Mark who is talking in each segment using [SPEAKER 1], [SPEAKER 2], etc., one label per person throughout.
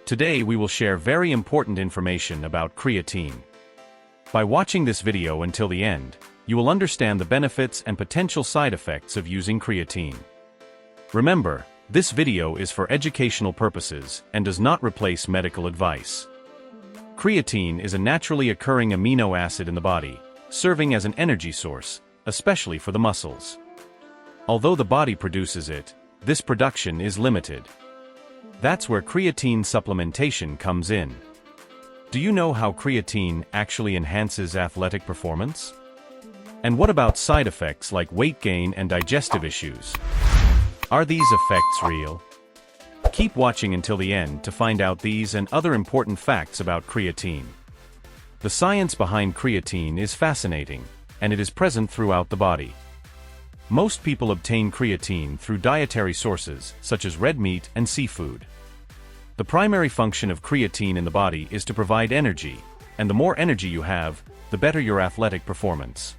[SPEAKER 1] Today we will share very important information about creatine. By watching this video until the end, you will understand the benefits and potential side effects of using creatine. Remember, this video is for educational purposes and does not replace medical advice. Creatine is a naturally occurring amino acid in the body, serving as an energy source, especially for the muscles. Although the body produces it, this production is limited. That's where creatine supplementation comes in. Do you know how creatine actually enhances athletic performance? And what about side effects like weight gain and digestive issues? Are these effects real? Keep watching until the end to find out these and other important facts about creatine. The science behind creatine is fascinating, and it is present throughout the body. Most people obtain creatine through dietary sources, such as red meat and seafood. The primary function of creatine in the body is to provide energy, and the more energy you have, the better your athletic performance.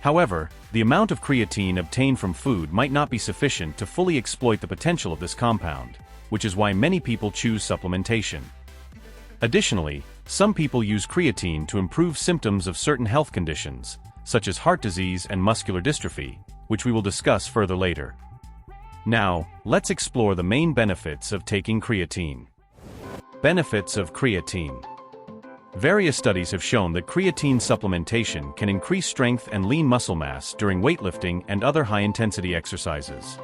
[SPEAKER 1] However, the amount of creatine obtained from food might not be sufficient to fully exploit the potential of this compound, which is why many people choose supplementation. Additionally, some people use creatine to improve symptoms of certain health conditions, such as heart disease and muscular dystrophy, which we will discuss further later. Now, let's explore the main benefits of taking creatine. Benefits of creatine. Various studies have shown that creatine supplementation can increase strength and lean muscle mass during weightlifting and other high-intensity exercises.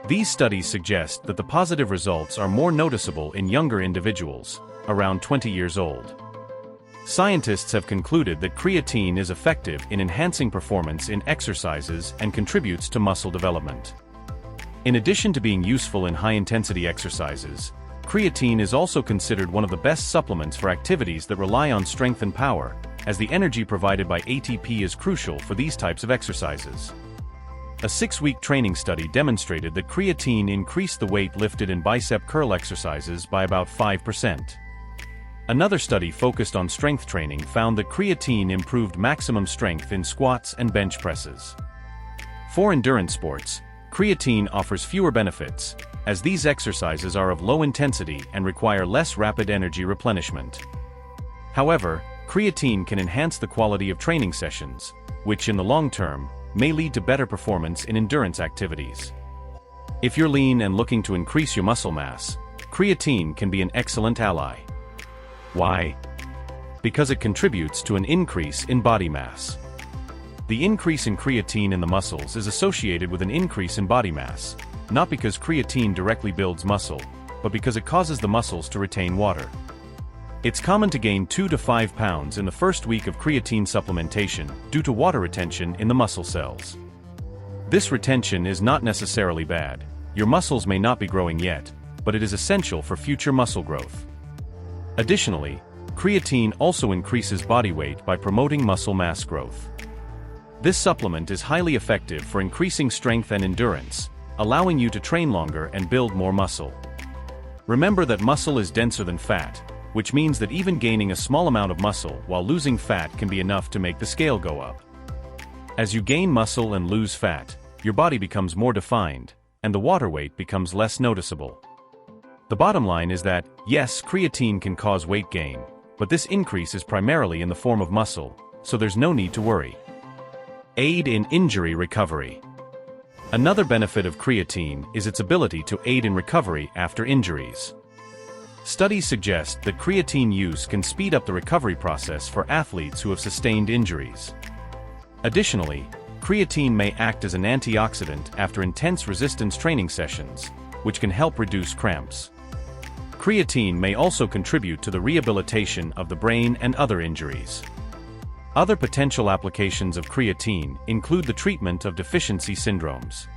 [SPEAKER 1] These studies suggest that the positive results are more noticeable in younger individuals, around 20 years old. Scientists have concluded that creatine is effective in enhancing performance in exercises and contributes to muscle development. In addition to being useful in high-intensity exercises, creatine is also considered one of the best supplements for activities that rely on strength and power, as the energy provided by ATP is crucial for these types of exercises. A 6-week training study demonstrated that creatine increased the weight lifted in bicep curl exercises by about 5%. Another study focused on strength training found that creatine improved maximum strength in squats and bench presses. For endurance sports, creatine offers fewer benefits, as these exercises are of low intensity and require less rapid energy replenishment. However, creatine can enhance the quality of training sessions, which in the long term, may lead to better performance in endurance activities. If you're lean and looking to increase your muscle mass, creatine can be an excellent ally. Why? Because it contributes to an increase in body mass. The increase in creatine in the muscles is associated with an increase in body mass, not because creatine directly builds muscle, but because it causes the muscles to retain water. It's common to gain 2 to 5 pounds in the first week of creatine supplementation due to water retention in the muscle cells. This retention is not necessarily bad. Your muscles may not be growing yet, but it is essential for future muscle growth. Additionally, creatine also increases body weight by promoting muscle mass growth. This supplement is highly effective for increasing strength and endurance, allowing you to train longer and build more muscle. Remember that muscle is denser than fat, which means that even gaining a small amount of muscle while losing fat can be enough to make the scale go up. As you gain muscle and lose fat, your body becomes more defined, and the water weight becomes less noticeable. The bottom line is that, yes, creatine can cause weight gain, but this increase is primarily in the form of muscle, so there's no need to worry. Aid in injury recovery. Another benefit of creatine is its ability to aid in recovery after injuries. Studies suggest that creatine use can speed up the recovery process for athletes who have sustained injuries. Additionally, creatine may act as an antioxidant after intense resistance training sessions, which can help reduce cramps. Creatine may also contribute to the rehabilitation of the brain and other injuries. Other potential applications of creatine include the treatment of deficiency syndromes.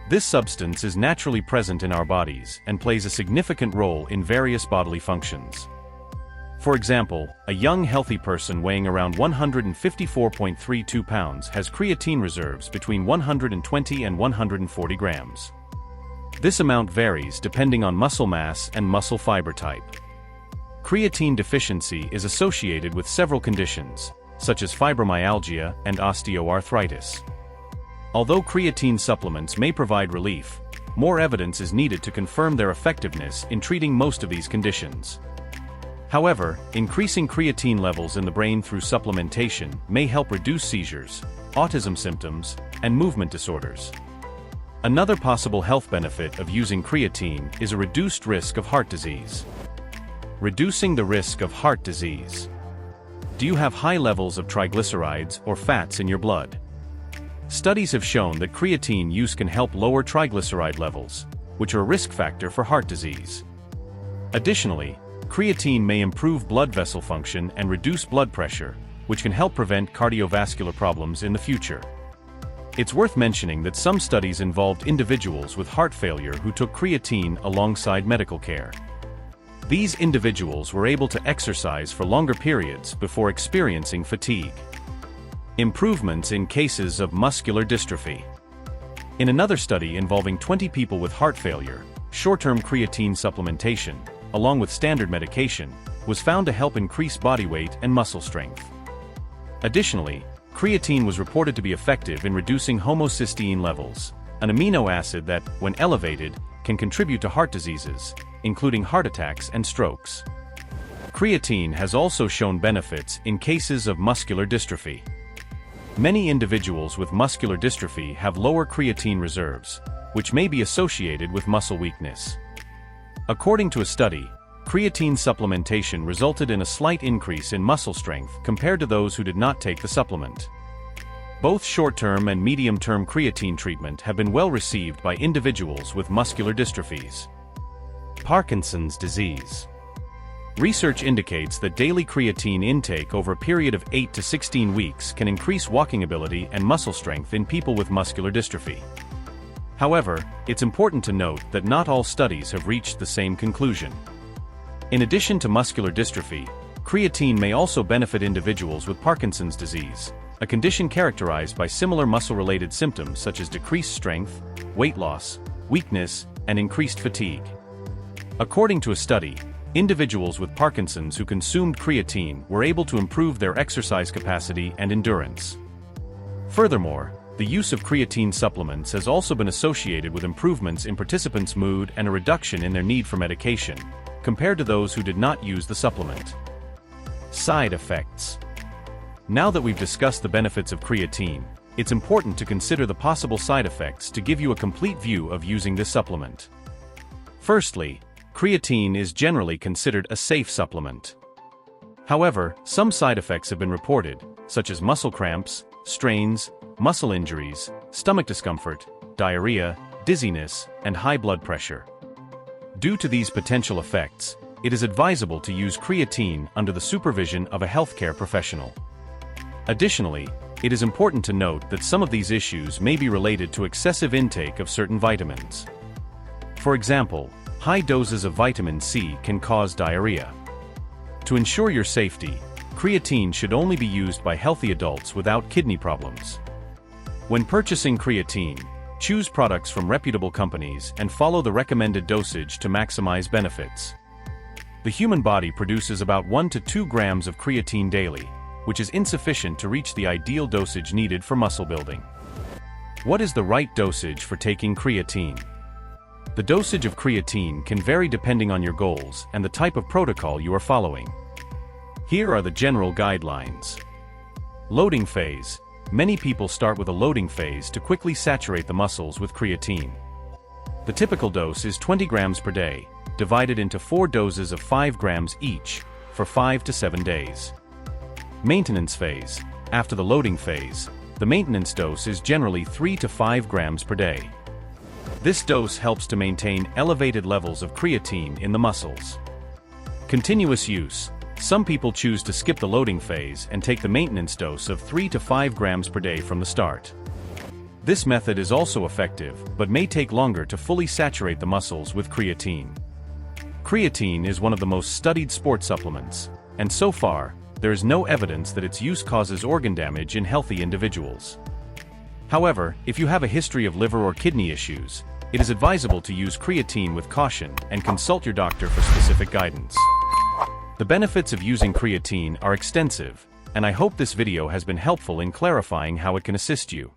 [SPEAKER 1] This substance is naturally present in our bodies and plays a significant role in various bodily functions. For example, a young healthy person weighing around 154.32 pounds has creatine reserves between 120 and 140 grams. This amount varies depending on muscle mass and muscle fiber type. Creatine deficiency is associated with several conditions, such as fibromyalgia and osteoarthritis. Although creatine supplements may provide relief, more evidence is needed to confirm their effectiveness in treating most of these conditions. However, increasing creatine levels in the brain through supplementation may help reduce seizures, autism symptoms, and movement disorders. Another possible health benefit of using creatine is a reduced risk of heart disease. Reducing the risk of heart disease. Do you have high levels of triglycerides or fats in your blood? Studies have shown that creatine use can help lower triglyceride levels, which are a risk factor for heart disease. Additionally, creatine may improve blood vessel function and reduce blood pressure, which can help prevent cardiovascular problems in the future. It's worth mentioning that some studies involved individuals with heart failure who took creatine alongside medical care. These individuals were able to exercise for longer periods before experiencing fatigue. Improvements in cases of muscular dystrophy. In another study involving 20 people with heart failure, short-term creatine supplementation, along with standard medication, was found to help increase body weight and muscle strength. Additionally, creatine was reported to be effective in reducing homocysteine levels, an amino acid that, when elevated, can contribute to heart diseases, including heart attacks and strokes. Creatine has also shown benefits in cases of muscular dystrophy. Many individuals with muscular dystrophy have lower creatine reserves, which may be associated with muscle weakness. According to a study, creatine supplementation resulted in a slight increase in muscle strength compared to those who did not take the supplement. Both short-term and medium-term creatine treatment have been well received by individuals with muscular dystrophies. Parkinson's disease. Research indicates that daily creatine intake over a period of 8 to 16 weeks can increase walking ability and muscle strength in people with muscular dystrophy. However, it's important to note that not all studies have reached the same conclusion. In addition to muscular dystrophy, creatine may also benefit individuals with Parkinson's disease, a condition characterized by similar muscle-related symptoms such as decreased strength, weight loss, weakness, and increased fatigue. According to a study, individuals with Parkinson's who consumed creatine were able to improve their exercise capacity and endurance. Furthermore, the use of creatine supplements has also been associated with improvements in participants' mood and a reduction in their need for medication, compared to those who did not use the supplement. Side effects. Now that we've discussed the benefits of creatine, it's important to consider the possible side effects to give you a complete view of using this supplement. Firstly, creatine is generally considered a safe supplement. However, some side effects have been reported, such as muscle cramps, strains, muscle injuries, stomach discomfort, diarrhea, dizziness, and high blood pressure. Due to these potential effects, it is advisable to use creatine under the supervision of a healthcare professional. Additionally, it is important to note that some of these issues may be related to excessive intake of certain vitamins. For example, high doses of vitamin C can cause diarrhea. To ensure your safety, creatine should only be used by healthy adults without kidney problems. When purchasing creatine, choose products from reputable companies and follow the recommended dosage to maximize benefits. The human body produces about 1 to 2 grams of creatine daily, which is insufficient to reach the ideal dosage needed for muscle building. What is the right dosage for taking creatine? The dosage of creatine can vary depending on your goals and the type of protocol you are following. Here are the general guidelines. Loading phase. Many people start with a loading phase to quickly saturate the muscles with creatine. The typical dose is 20 grams per day, divided into 4 doses of 5 grams each, for 5 to 7 days. Maintenance phase. After the loading phase, the maintenance dose is generally 3 to 5 grams per day. This dose helps to maintain elevated levels of creatine in the muscles. Continuous use. Some people choose to skip the loading phase and take the maintenance dose of 3 to 5 grams per day from the start. This method is also effective, but may take longer to fully saturate the muscles with creatine. Creatine is one of the most studied sports supplements, and so far, there is no evidence that its use causes organ damage in healthy individuals. However, if you have a history of liver or kidney issues, it is advisable to use creatine with caution and consult your doctor for specific guidance. The benefits of using creatine are extensive, and I hope this video has been helpful in clarifying how it can assist you.